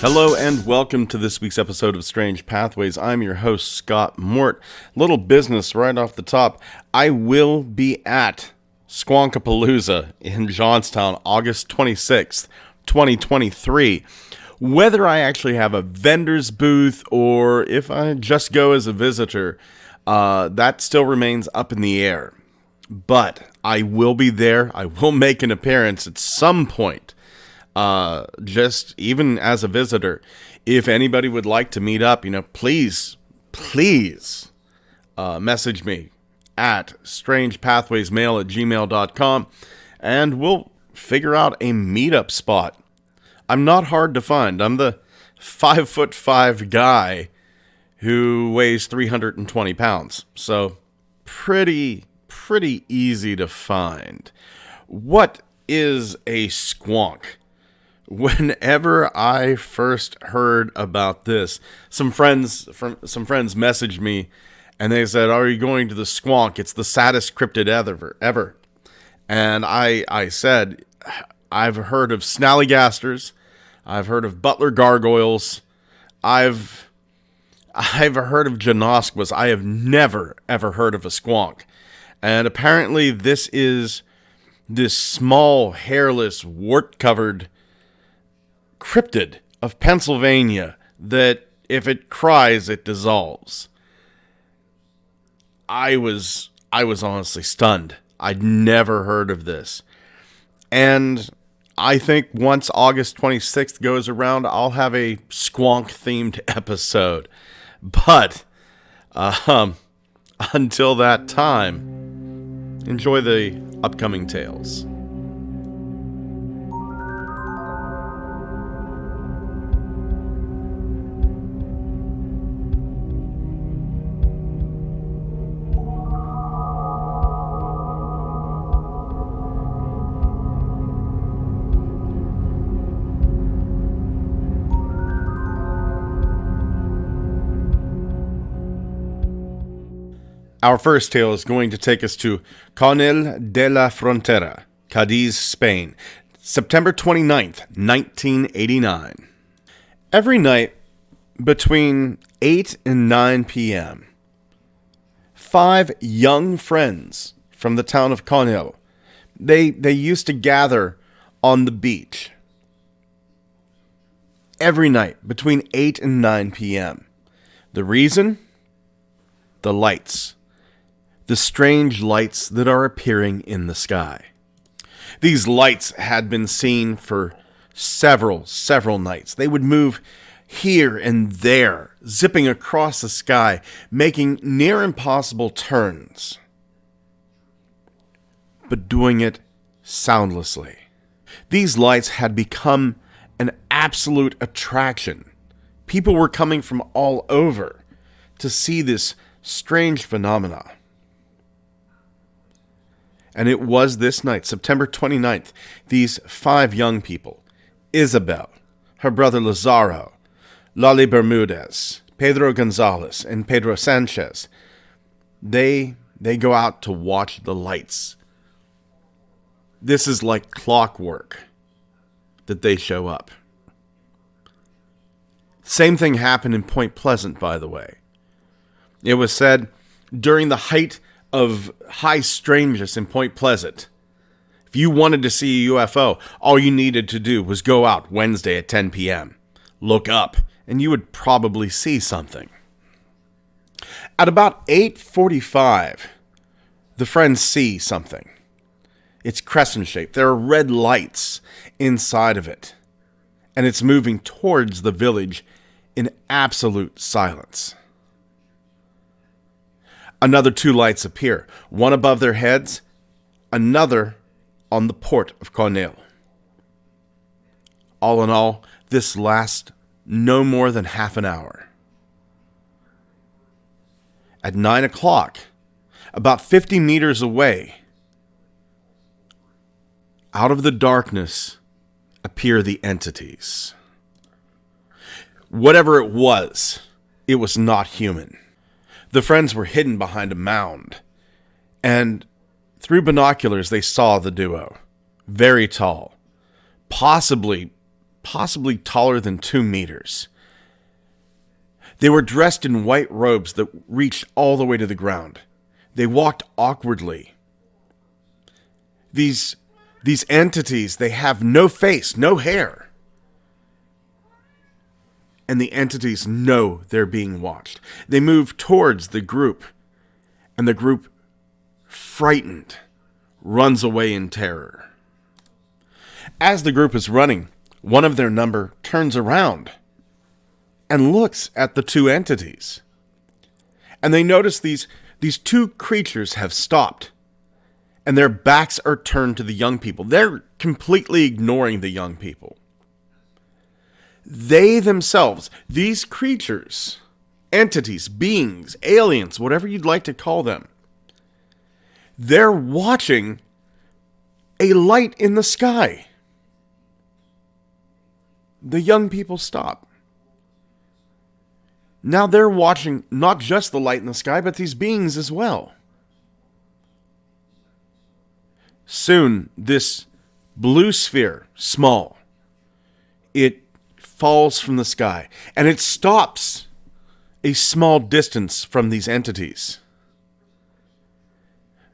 Hello and welcome to this week's episode of Strange Pathways. I'm your host, Scott Mort. Little business right off the top. I will be at Squonkapalooza in Johnstown, August 26th, 2023. Whether I actually have a vendor's booth or if I just go as a visitor, that still remains up in the air. But I will be there. I will make an appearance at some point. Just even as a visitor, if anybody would like to meet up, please message me at strangepathwaysmail@gmail.com and we'll figure out a meetup spot. I'm not hard to find. I'm the 5'5" guy who weighs 320 pounds. So pretty easy to find. What is a squonk? Whenever I first heard about this, some friends messaged me and they said, "Are you going to the squonk? It's the saddest cryptid ever." And I said, I've heard of snallygasters, I've heard of butler gargoyles, I've heard of ginosquas. I have never ever heard of a squonk. And apparently this is this small, hairless, wart-covered cryptid of Pennsylvania that if it cries, it dissolves. I was honestly stunned. I'd never heard of this. And I think once August 26th goes around, I'll have a squonk-themed episode. But until that time, enjoy the upcoming tales. Our first tale is going to take us to Conil de la Frontera, Cadiz, Spain, September 29th, 1989. Every night between 8 and 9 p.m., 5 young friends from the town of Conil, they used to gather on the beach. Every night between 8 and 9 p.m. The reason? The lights. The strange lights that are appearing in the sky. These lights had been seen for several nights. They would move here and there, zipping across the sky, making near impossible turns, but doing it soundlessly. These lights had become an absolute attraction. People were coming from all over to see this strange phenomena. And it was this night, September 29th, these 5 young people, Isabel, her brother Lazaro, Lali Bermudez, Pedro Gonzalez, and Pedro Sanchez, they go out to watch the lights. This is like clockwork that they show up. Same thing happened in Point Pleasant, by the way. It was said during the height of high strangeness in Point Pleasant, if you wanted to see a UFO, all you needed to do was go out Wednesday at 10 p.m., look up, and you would probably see something. At about 8:45, the friends see something. It's crescent-shaped. There are red lights inside of it, and it's moving towards the village in absolute silence. Another 2 lights appear, one above their heads, another on the port of Conil. All in all, this lasts no more than half an hour. At 9 o'clock, about 50 meters away, out of the darkness appear the entities. Whatever it was, It was not human. The friends were hidden behind a mound, and through binoculars they saw the duo. Very tall. Possibly taller than 2 meters. They were dressed in white robes that reached all the way to the ground. They walked awkwardly. These entities, they have no face, no hair. And the entities know they're being watched. They move towards the group, and the group, frightened, runs away in terror. As the group is running, one of their number turns around and looks at the 2 entities. And they notice these 2 creatures have stopped, and their backs are turned to the young people. They're completely ignoring the young people. They themselves, these creatures, entities, beings, aliens, whatever you'd like to call them, they're watching a light in the sky. The young people stop. Now they're watching not just the light in the sky, but these beings as well. Soon, this blue sphere, small, it falls from the sky, and it stops a small distance from these entities.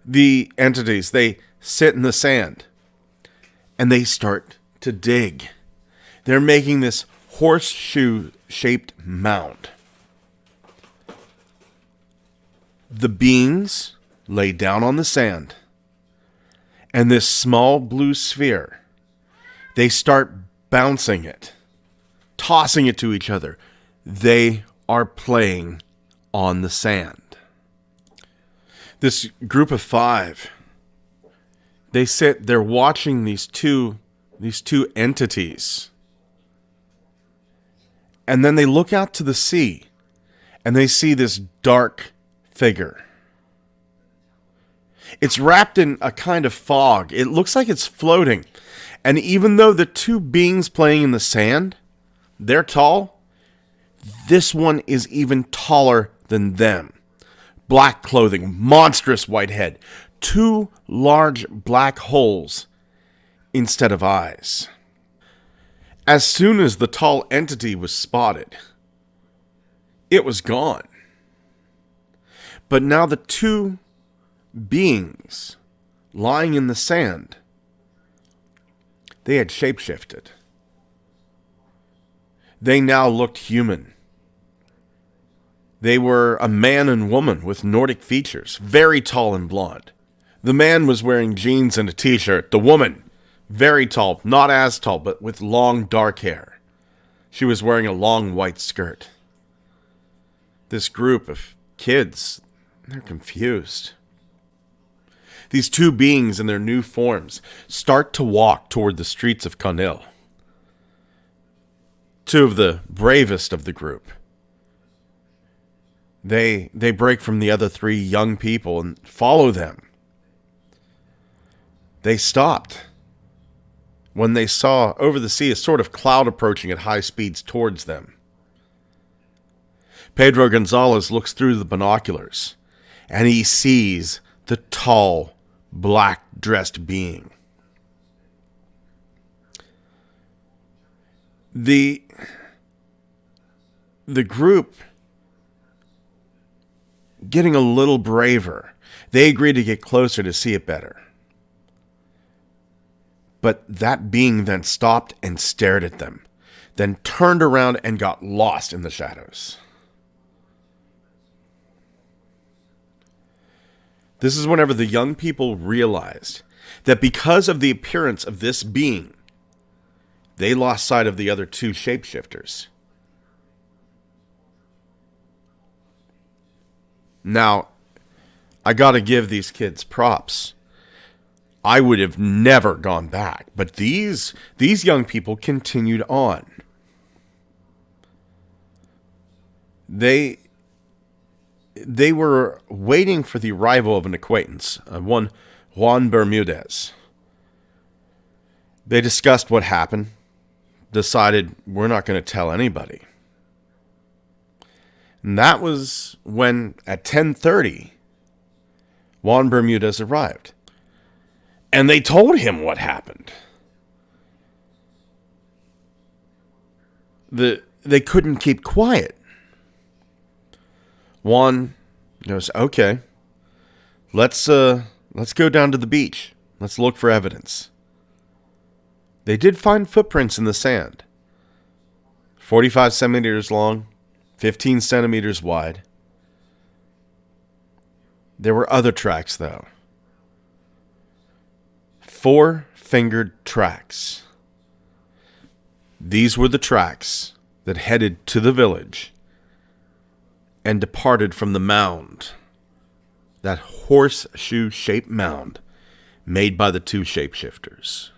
The entities, they sit in the sand, and they start to dig. They're making this horseshoe-shaped mound. The beings lay down on the sand, and this small blue sphere, they start bouncing it, tossing it to each other. They are playing on the sand. This group of 5, they're watching these two entities. And then they look out to the sea, and they see this dark figure. It's wrapped in a kind of fog. It looks like it's floating. And even though the 2 beings playing in the sand, they're tall, this one is even taller than them. Black clothing, monstrous white head, 2 large black holes instead of eyes. As soon as the tall entity was spotted, it was gone. But now the 2 beings lying in the sand, they had shapeshifted. They now looked human. They were a man and woman with Nordic features, very tall and blonde. The man was wearing jeans and a t-shirt. The woman, very tall, not as tall, but with long dark hair. She was wearing a long white skirt. This group of kids, they're confused. These 2 beings in their new forms start to walk toward the streets of Conil. 2 of the bravest of the group. They break from the other 3 young people and follow them. They stopped when they saw over the sea a sort of cloud approaching at high speeds towards them. Pedro Gonzalez looks through the binoculars, and he sees the tall, black-dressed being. The group, getting a little braver, they agreed to get closer to see it better. But that being then stopped and stared at them, then turned around and got lost in the shadows. This is whenever the young people realized that because of the appearance of this being, they lost sight of the other 2 shapeshifters. Now, I gotta give these kids props. I would have never gone back, but these young people continued on. They were waiting for the arrival of an acquaintance, one Juan Bermudez. They discussed what happened, decided we're not going to tell anybody. And that was when, at 10:30, Juan Bermudez arrived. And they told him what happened. They couldn't keep quiet. Juan goes, okay, let's go down to the beach. Let's look for evidence. They did find footprints in the sand. 45 centimeters long, 15 centimeters wide. There were other tracks, though. 4-fingered tracks. These were the tracks that headed to the village and departed from the mound. That horseshoe-shaped mound made by the two shapeshifters.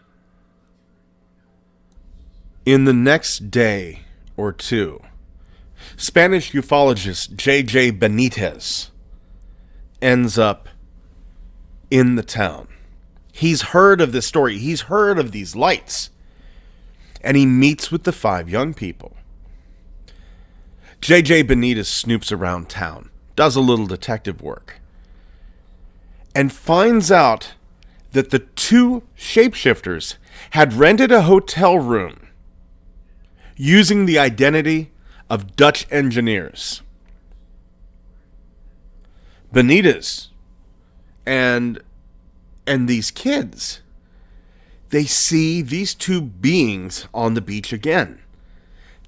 In the next day or two, Spanish ufologist J.J. Benitez ends up in the town. He's heard of this story. He's heard of these lights. And he meets with the 5 young people. J.J. Benitez snoops around town, does a little detective work, and finds out that the 2 shapeshifters had rented a hotel room using the identity of Dutch engineers. Benitez and these kids, they see these 2 beings on the beach again.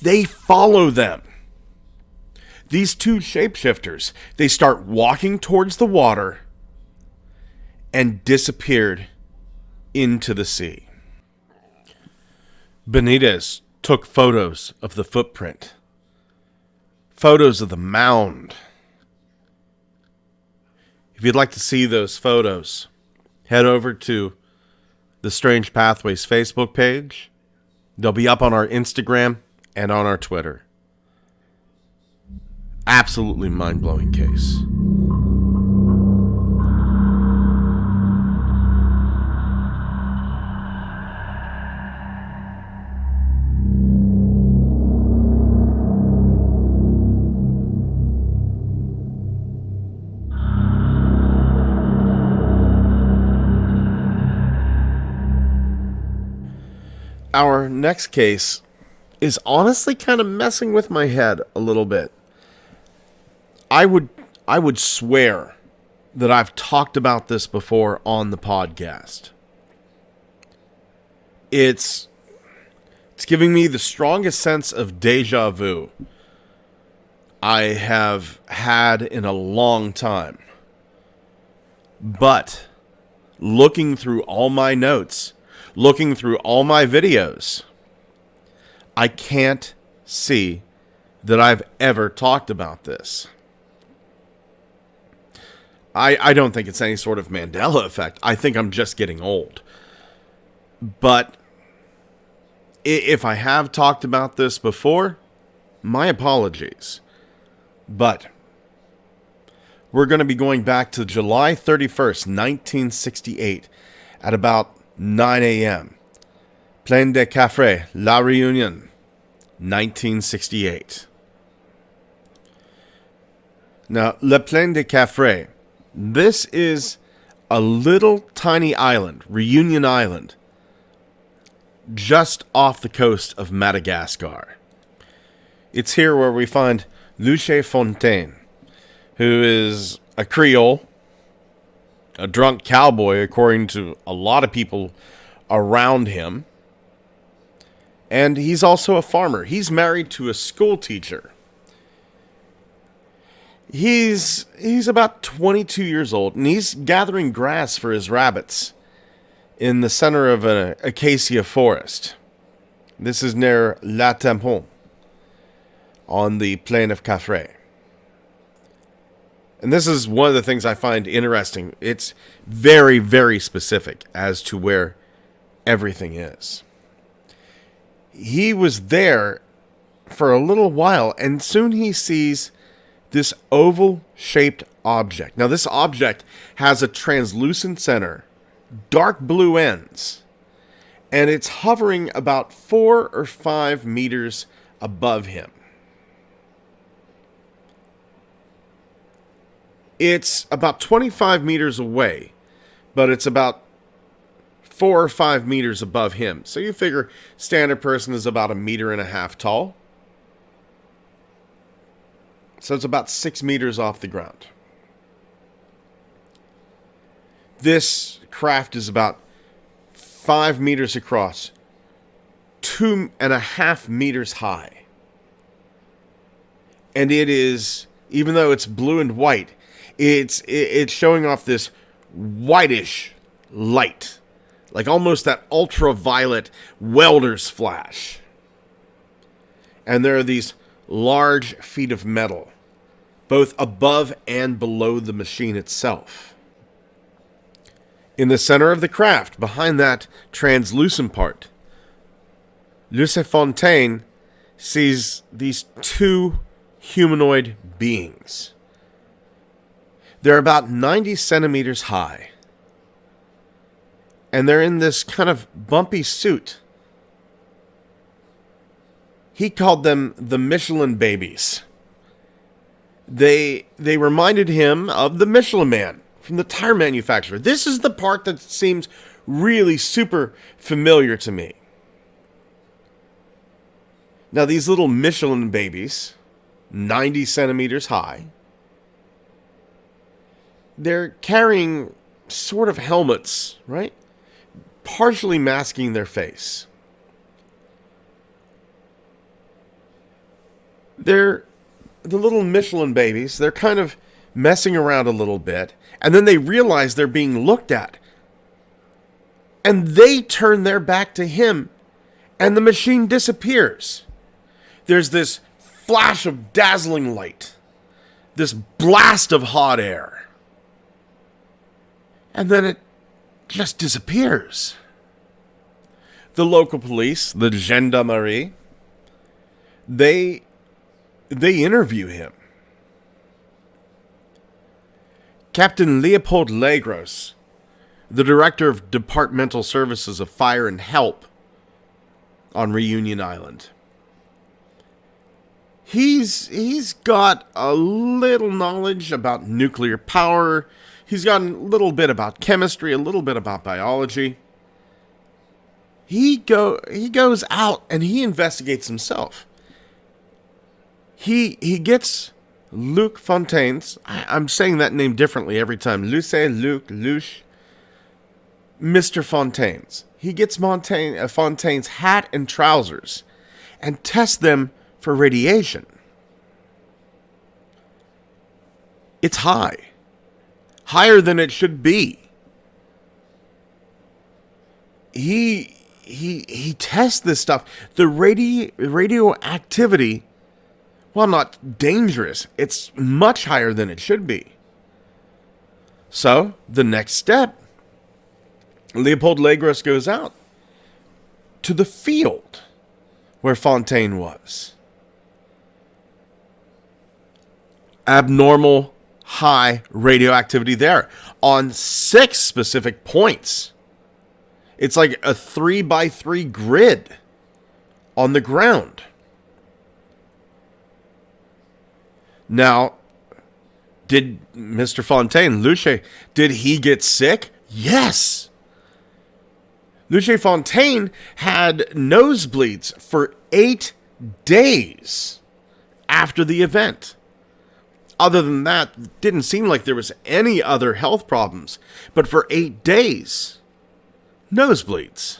They follow them. These 2 shapeshifters, they start walking towards the water and disappeared into the sea. Benitez took photos of the footprint, photos of the mound. If you'd like to see those photos, head over to the Strange Pathways Facebook page. They'll be up on our Instagram and on our Twitter. Absolutely mind-blowing case. Our next case is honestly kind of messing with my head a little bit. I would swear that I've talked about this before on the podcast. It's giving me the strongest sense of deja vu I have had in a long time. But looking through all my notes, looking through all my videos, I can't see that I've ever talked about this. I don't think it's any sort of Mandela effect. I think I'm just getting old. But if I have talked about this before, my apologies. But we're going to be going back to July 31st, 1968 at about 9 a.m. Plaine de Cafre, La Réunion, 1968. Now, La Plaine de Cafre, this is a little tiny island, Reunion Island, just off the coast of Madagascar. It's here where we find Luce Fontaine, who is a Creole, a drunk cowboy, according to a lot of people around him. And he's also a farmer. He's married to a school teacher. He's about 22 years old, and he's gathering grass for his rabbits in the center of an acacia forest. This is near La Tampon, on the plain of Cafre. And this is one of the things I find interesting. It's very, very specific as to where everything is. He was there for a little while, and soon he sees this oval-shaped object. Now, this object has a translucent center, dark blue ends, and it's hovering about 4 or 5 meters above him. It's about 25 meters away, but it's about 4 or 5 meters above him. So you figure standard person is about 1.5 meters tall. So it's about 6 meters off the ground. This craft is about 5 meters across, 2.5 meters high. And it is, even though it's blue and white, it's showing off this whitish light, like almost that ultraviolet welder's flash. And there are these large feet of metal, both above and below the machine itself. In the center of the craft, behind that translucent part, Luce Fontaine sees these two humanoid beings. They're about 90 centimeters high. And they're in this kind of bumpy suit. He called them the Michelin babies. They reminded him of the Michelin Man from the tire manufacturer. This is the part that seems really super familiar to me. Now, these little Michelin babies, 90 centimeters high, they're carrying sort of helmets, right? Partially masking their face. They're the little Michelin babies. They're kind of messing around a little bit, and then they realize they're being looked at. And they turn their back to him, and the machine disappears. There's this flash of dazzling light, this blast of hot air, and then it just disappears. The local police, the gendarmerie, they interview him. Captain Leopold Legros, the director of departmental services of fire and help on Reunion Island. He's got a little knowledge about nuclear power. He's got a little bit about chemistry, a little bit about biology. He goes out and he investigates himself. He gets Luc Fontaine's, I'm saying that name differently every time. Luce, Luc, Luche, Mr. Fontaine's. He gets Fontaine's hat and trousers and tests them for radiation. It's high. Higher than it should be. He tests this stuff. The radioactivity, while not dangerous, it's much higher than it should be. So, the next step, Leopold Legros goes out to the field where Fontaine was. Abnormal high radioactivity there on 6 specific points. It's like a 3x3 grid on the ground. Now, did Mr. Fontaine, Luce, did he get sick? Yes. Luce Fontaine had nosebleeds for 8 days after the event. Other than that, it didn't seem like there was any other health problems. But for 8 days, nosebleeds.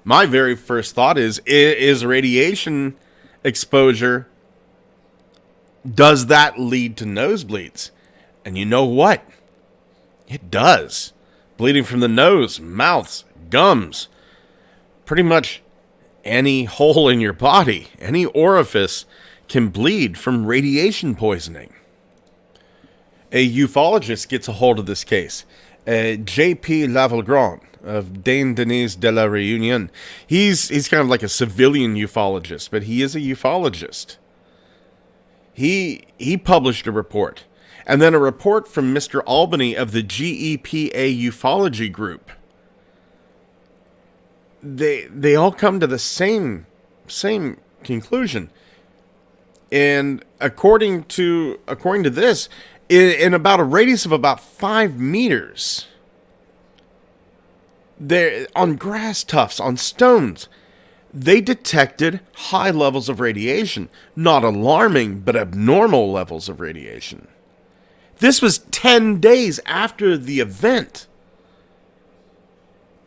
My very first thought is radiation exposure, does that lead to nosebleeds? And you know what? It does. Bleeding from the nose, mouth, gums. Pretty much any hole in your body, any orifice can bleed from radiation poisoning. A ufologist gets a hold of this case. J.P. Lavalgrand of Dane Denis de la Réunion. He's kind of like a civilian ufologist, but he is a ufologist. He published a report. And then a report from Mr. Albany of the GEPA ufology group. They all come to the same conclusion. And according to this, in about a radius of about 5 meters. There, on grass tufts, on stones, they detected high levels of radiation. Not alarming, but abnormal levels of radiation. This was 10 days after the event.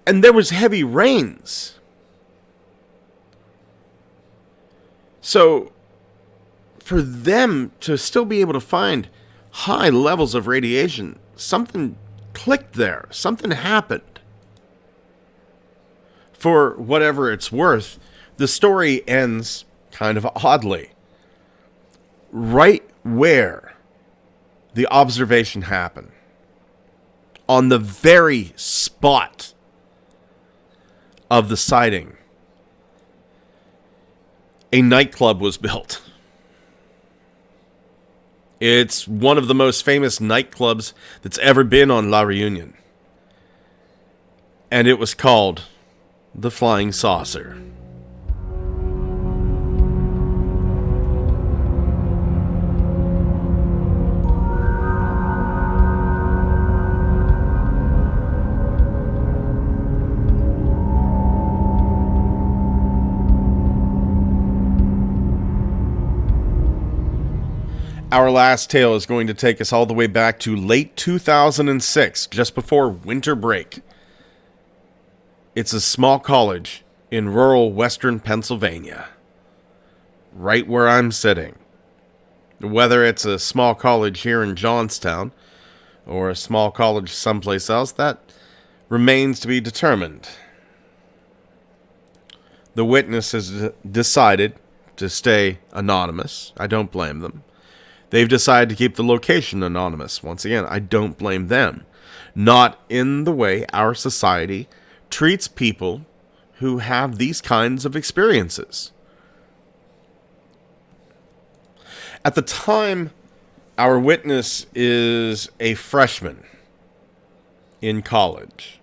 And there was heavy rains. So, for them to still be able to find high levels of radiation, something clicked there. Something happened. For whatever it's worth, the story ends kind of oddly. Right where the observation happened, on the very spot of the sighting, a nightclub was built. It's one of the most famous nightclubs that's ever been on La Reunion. And it was called the Flying Saucer. Our last tale is going to take us all the way back to late 2006, just before winter break. It's a small college in rural western Pennsylvania, right where I'm sitting. Whether it's a small college here in Johnstown or a small college someplace else, that remains to be determined. The witness has decided to stay anonymous. I don't blame them. They've decided to keep the location anonymous. Once again, I don't blame them. Not in the way our society treats people who have these kinds of experiences. At the time, our witness is a freshman in college.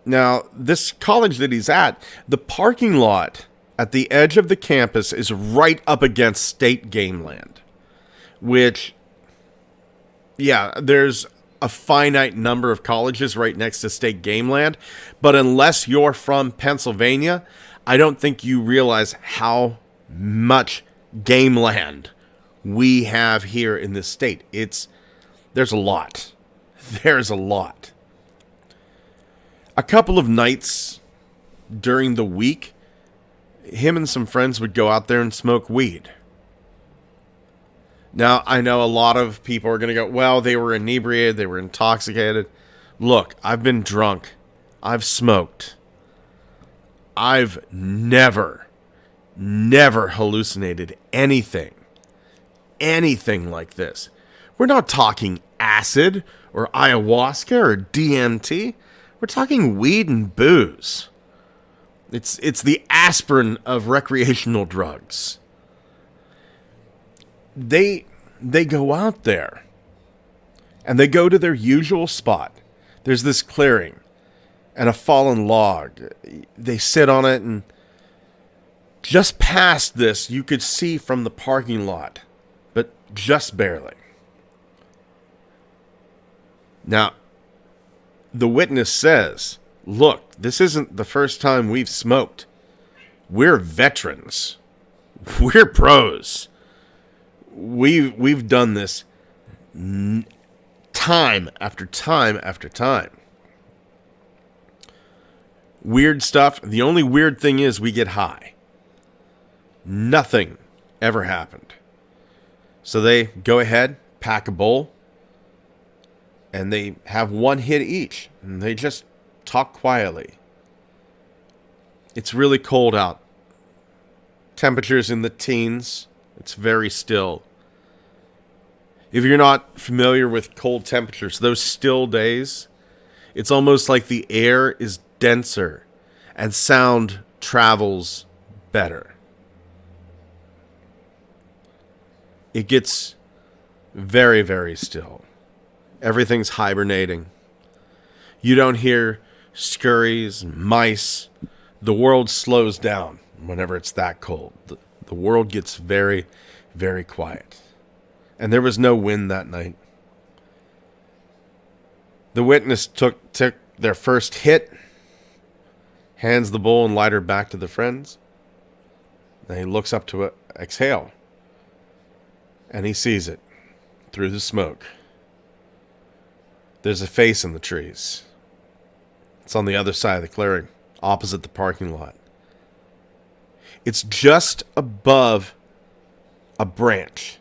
Now, this college that he's at, the parking lot at the edge of the campus is right up against state game land. Which, yeah, there's a finite number of colleges right next to state game land. But unless you're from Pennsylvania, I don't think you realize how much game land we have here in this state. There's a lot. There's a lot. A couple of nights during the week, him and some friends would go out there and smoke weed. Now, I know a lot of people are going to go, well, they were inebriated, they were intoxicated. Look, I've been drunk. I've smoked. I've never hallucinated anything like this. We're not talking acid or ayahuasca or DMT. We're talking weed and booze. It's the aspirin of recreational drugs. They go out there and they go to their usual spot. There's this clearing and a fallen log. They sit on it, and just past this you could see from the parking lot, but just barely. Now, the witness says, look, this isn't the first time we've smoked. We're veterans. We're pros. We've done this time after time after time. Weird stuff. The only weird thing is we get high. Nothing ever happened. So they go ahead, pack a bowl, and they have one hit each. And they just talk quietly. It's really cold out. Temperatures in the teens. It's very still. If you're not familiar with cold temperatures, those still days, it's almost like the air is denser and sound travels better. It gets very, very still. Everything's hibernating. You don't hear scurries, mice. The world slows down whenever it's that cold. The world gets very, very quiet. and there was no wind that night. The witness took their first hit, hands the bowl and lighter back to the friends. Then he looks up to exhale, and he sees it through the smoke. There's a face in the trees. It's on the other side of the clearing, opposite the parking lot. It's just above a branch.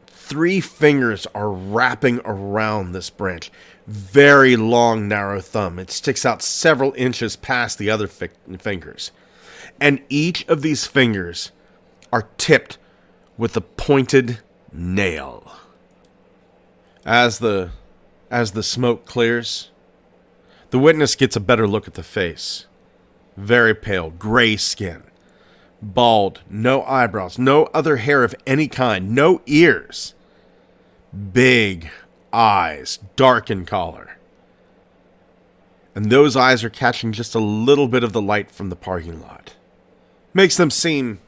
3 fingers are wrapping around this branch. Very long, narrow thumb. It sticks out several inches past the other fingers. And each of these fingers are tipped with a pointed nail. As the smoke clears, the witness gets a better look at the face. Very pale, gray skin. Bald, no eyebrows, no other hair of any kind, no ears. Big eyes, dark in color. And those eyes are catching just a little bit of the light from the parking lot. Makes them seem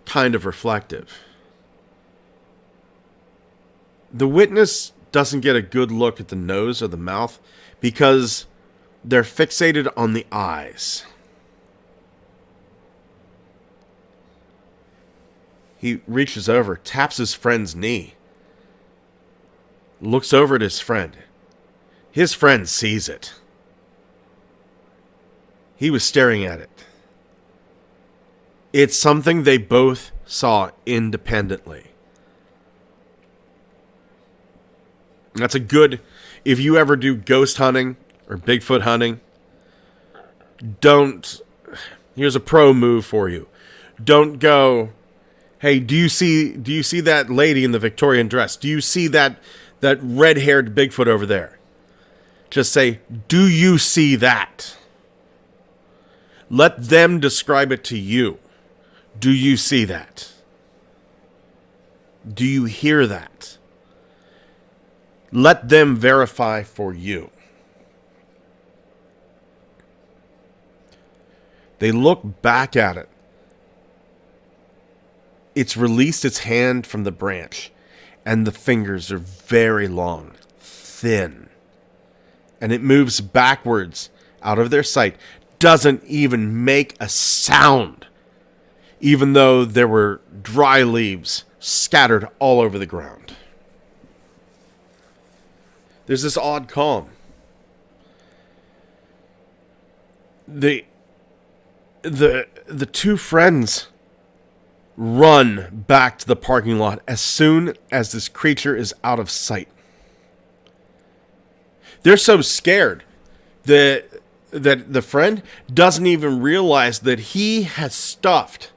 kind of reflective. The witness doesn't get a good look at the nose or the mouth because they're fixated on the eyes. He reaches over, taps his friend's knee, looks over at his friend. His friend sees it. He was staring at it. It's something they both saw independently. That's a good, if you ever do ghost hunting or Bigfoot hunting, here's a pro move for you. Don't go, hey, do you see that lady in the Victorian dress? Do you see that red-haired Bigfoot over there? Just say, do you see that? Let them describe it to you. Do you see that? Do you hear that? Let them verify for you. They look back at it. It's released its hand from the branch, and the fingers are very long, thin. And it moves backwards out of their sight. Doesn't even make a sound, even though there were dry leaves scattered all over the ground. There's this odd calm. The 2 friends run back to the parking lot as soon as this creature is out of sight. They're so scared that the friend doesn't even realize that he has stuffed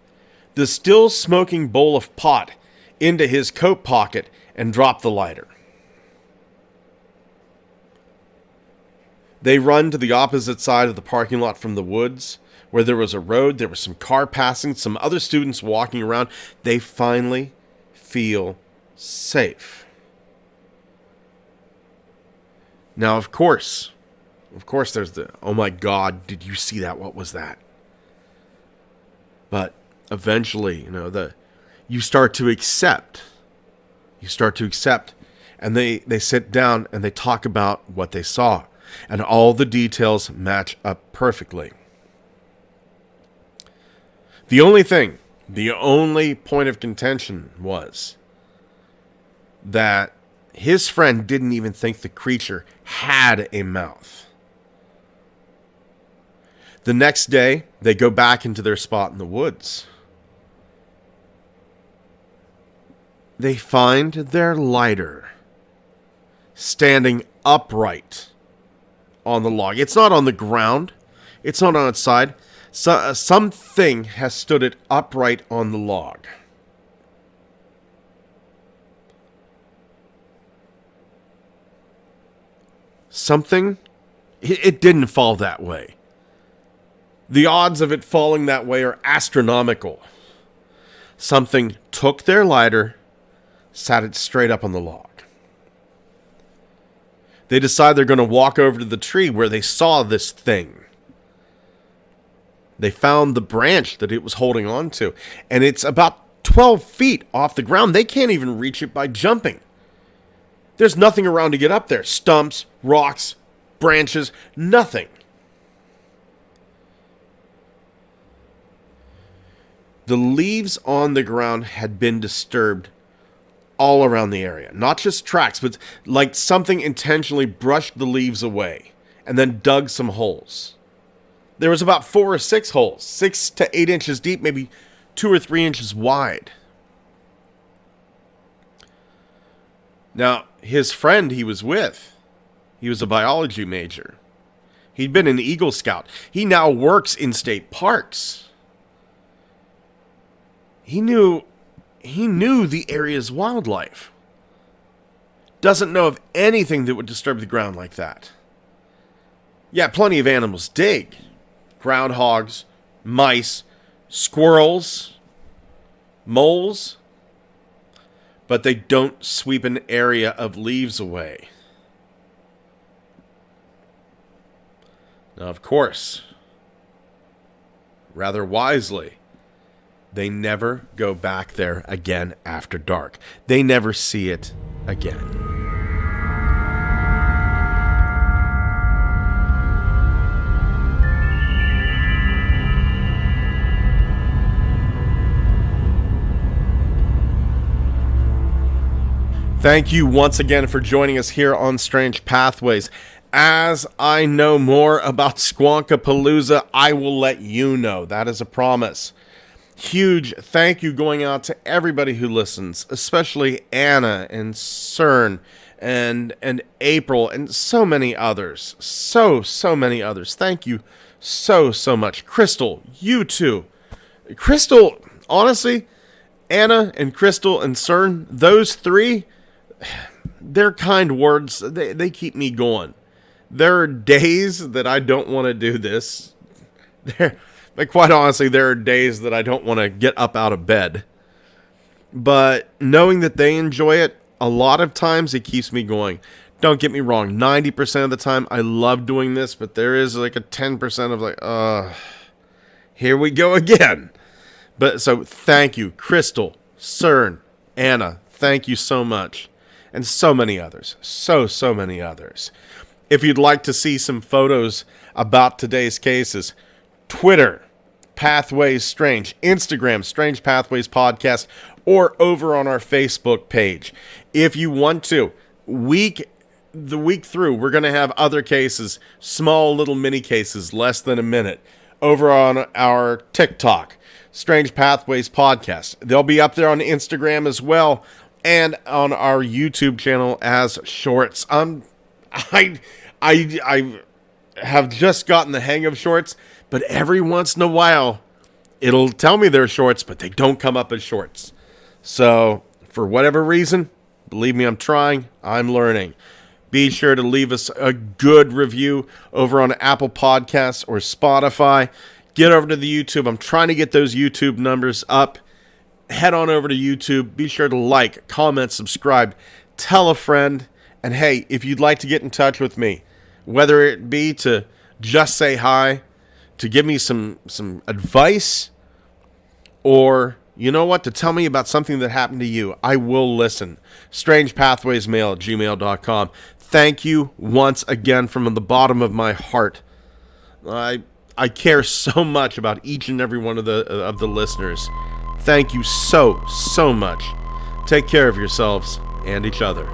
the still smoking bowl of pot into his coat pocket and dropped the lighter. They run to the opposite side of the parking lot from the woods, where there was a road, there was some car passing, some other students walking around. They finally feel safe. Now, of course, there's the, oh my God, did you see that? What was that? But eventually, you start to accept. And they sit down and they talk about what they saw. And all the details match up perfectly. The only point of contention was that his friend didn't even think the creature had a mouth. The next day, they go back into their spot in the woods. They find their lighter standing upright on the log. It's not on the ground. It's not on its side. Something has stood it upright on the log. Something, it didn't fall that way. The odds of it falling that way are astronomical. Something took their lighter, sat it straight up on the log. They decide they're going to walk over to the tree where they saw this thing. They found the branch that it was holding on to, and it's about 12 feet off the ground. They can't even reach it by jumping. There's nothing around to get up there. Stumps, rocks, branches, nothing. The leaves on the ground had been disturbed all around the area. Not just tracks, but like something intentionally brushed the leaves away and then dug some holes. There was about 4 or 6 holes, 6 to 8 inches deep, maybe 2 or 3 inches wide. Now, his friend he was with, he was a biology major. He'd been an Eagle Scout. He now works in state parks. He knew the area's wildlife. Doesn't know of anything that would disturb the ground like that. Yeah, plenty of animals dig. Groundhogs, mice, squirrels, moles. But they don't sweep an area of leaves away. Now, of course, rather wisely, they never go back there again after dark. They never see it again. Thank you once again for joining us here on Strange Pathways. As I know more about Squonkapalooza, I will let you know. That is a promise. Huge thank you going out to everybody who listens, especially Anna and CERN and April and so many others. So many others. Thank you so much. Crystal, you too. Crystal, honestly, Anna and Crystal and CERN, those three, their kind words, they keep me going. There are days that I don't want to do this. But quite honestly, there are days that I don't want to get up out of bed. But knowing that they enjoy it, a lot of times it keeps me going. Don't get me wrong, 90% of the time I love doing this, but there is like a 10% of like, here we go again. But so thank you, Crystal, CERN, Anna, thank you so much. And so many others. So many others. If you'd like to see some photos about today's cases, Twitter, Pathways Strange, Instagram, Strange Pathways Podcast, or over on our Facebook page. If you want to, the week through, we're going to have other cases, small little mini cases, less than a minute, over on our TikTok, Strange Pathways Podcast. They'll be up there on Instagram as well, and on our YouTube channel as shorts. I have just gotten the hang of shorts, but every once in a while, it'll tell me they're shorts, but they don't come up as shorts. So, for whatever reason, believe me, I'm trying, I'm learning. Be sure to leave us a good review over on Apple Podcasts or Spotify. Get over to the YouTube. I'm trying to get those YouTube numbers up. Head on over to YouTube. Be sure to like, comment, subscribe, tell a friend. And hey, if you'd like to get in touch with me, whether it be to just say hi, to give me some advice, or, you know what, to tell me about something that happened to you, I will listen. strangepathwaysmail@gmail.com. Thank you once again from the bottom of my heart. I care so much about each and every one of the listeners. Thank you so much. Take care of yourselves and each other.